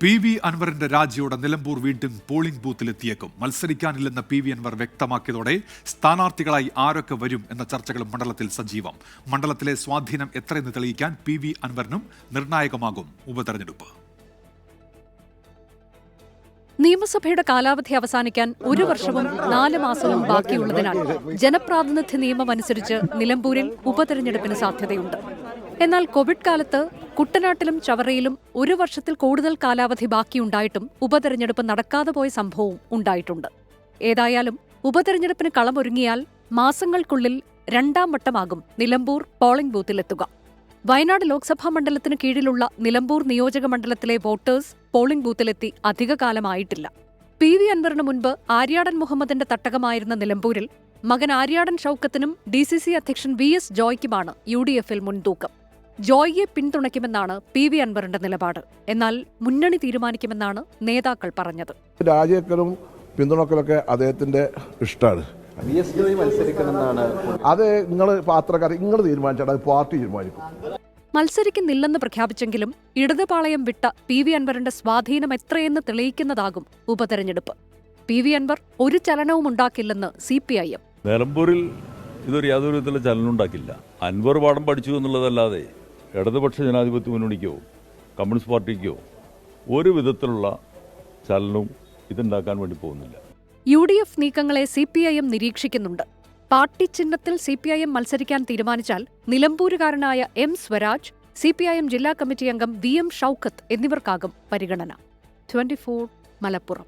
PV. അൻവറിന്റെ രാജിയോടെ നിലമ്പൂർ വീണ്ടും polling ബൂത്തിലെത്തിയേക്കും. മത്സരിക്കാനില്ലെന്ന് PV. Anwar വ്യക്തമാക്കിയതോടെ സ്ഥാനാർത്ഥികളായി ആരൊക്കെ വരും എന്ന ചർച്ചകളും മണ്ഡലത്തിൽ സജീവം. മണ്ഡലത്തിലെ സ്വാധീനം എത്രയെന്ന് തെളിയിക്കാൻ പി.വി. അൻവറിനും നിർണായകമാകും ഉപതെരഞ്ഞെടുപ്പ്. നിയമസഭയുടെ കാലാവധി അവസാനിക്കാൻ 1 വർഷവും 4 മാസവും ബാക്കിയുള്ളതിനാൽ ജനപ്രാതിനിധ്യ നിയമം അനുസരിച്ച് നിലമ്പൂരിൽ ഉപതെരഞ്ഞെടുപ്പിന് സാധ്യതയുണ്ട്. എന്നാൽ കോവിഡ് കാലത്ത് കുട്ടനാട്ടിലും ചവറയിലും 1 വർഷത്തിൽ കൂടുതൽ കാലാവധി ബാക്കിയുണ്ടായിട്ടും ഉപതെരഞ്ഞെടുപ്പ് നടക്കാതെ പോയ സംഭവവും ഉണ്ടായിട്ടുണ്ട്. ഏതായാലും ഉപതെരഞ്ഞെടുപ്പിന് കളമൊരുങ്ങിയാൽ മാസങ്ങൾക്കുള്ളിൽ 2ാം വട്ടമാകും നിലമ്പൂർ പോളിംഗ് ബൂത്തിലെത്തുക. വയനാട് ലോക്സഭാ മണ്ഡലത്തിന് കീഴിലുള്ള നിലമ്പൂർ നിയോജക മണ്ഡലത്തിലെ വോട്ടേഴ്സ് പോളിംഗ് ബൂത്തിലെത്തി അധികകാലമായിട്ടില്ല. പി.വി. അൻവറിന് മുൻപ് ആര്യാടൻ മുഹമ്മദിന്റെ തട്ടകമായിരുന്ന നിലമ്പൂരിൽ മകൻ ആര്യാടൻ ഷൌക്കത്തിനും DCC അധ്യക്ഷൻ VS ജോയ്ക്കുമാണ് UDF-ൽ മുൻതൂക്കം. ജോയിയെ പിന്തുണയ്ക്കുമെന്നാണ് പി.വി. അൻവറിന്റെ നിലപാട്. എന്നാൽ മുന്നണി തീരുമാനിക്കുമെന്നാണ് നേതാക്കൾ പറഞ്ഞത്. രാജിവെക്കലും പിന്തുണക്കലൊക്കെ അദ്ദേഹത്തിന്റെ ഇഷ്ടമാണ്. അത് നിങ്ങൾ പാത്രക്കാർ നിങ്ങൾ തീരുമാനിച്ചാൽ അത് പാർട്ടി തീരുമാനിക്കും. മത്സരിക്കുന്നില്ലെന്ന് പ്രഖ്യാപിച്ചെങ്കിലും ഇടതുപാളയം വിട്ട പി.വി. അൻവറിന്റെ സ്വാധീനം എത്രയെന്ന് തെളിയിക്കുന്നതാകും ഉപതെരഞ്ഞെടുപ്പ്. പി.വി. അൻവർ ഒരു ചലനവും ഉണ്ടാക്കില്ലെന്ന് CPIM. നിലമ്പൂരിൽ ഇതൊരു യാതൊരു വിധത്തിലുള്ള ചലനം ഉണ്ടാക്കില്ല. അൻവർ പാഠം പഠിച്ചു എന്നുള്ളതല്ലാതെ ഇടതുപക്ഷ ജനാധിപത്യ മുന്നണിക്കോ കമ്മ്യൂണിസ്റ്റ് പാർട്ടിക്കോ ഒരു വിധത്തിലുള്ള ചലനവും ഇതുണ്ടാക്കാൻ വേണ്ടി പോകുന്നില്ല. UDF നീക്കങ്ങളെ CPIM നിരീക്ഷിക്കുന്നുണ്ട്. പാർട്ടി ചിഹ്നത്തിൽ CPIM മത്സരിക്കാൻ തീരുമാനിച്ചാൽ നിലമ്പൂരുകാരനായ M. സ്വരാജ്, CPIM ജില്ലാ കമ്മിറ്റി അംഗം VM ഷൌക്കത്ത് എന്നിവർക്കാകും പരിഗണന. 24 മലപ്പുറം.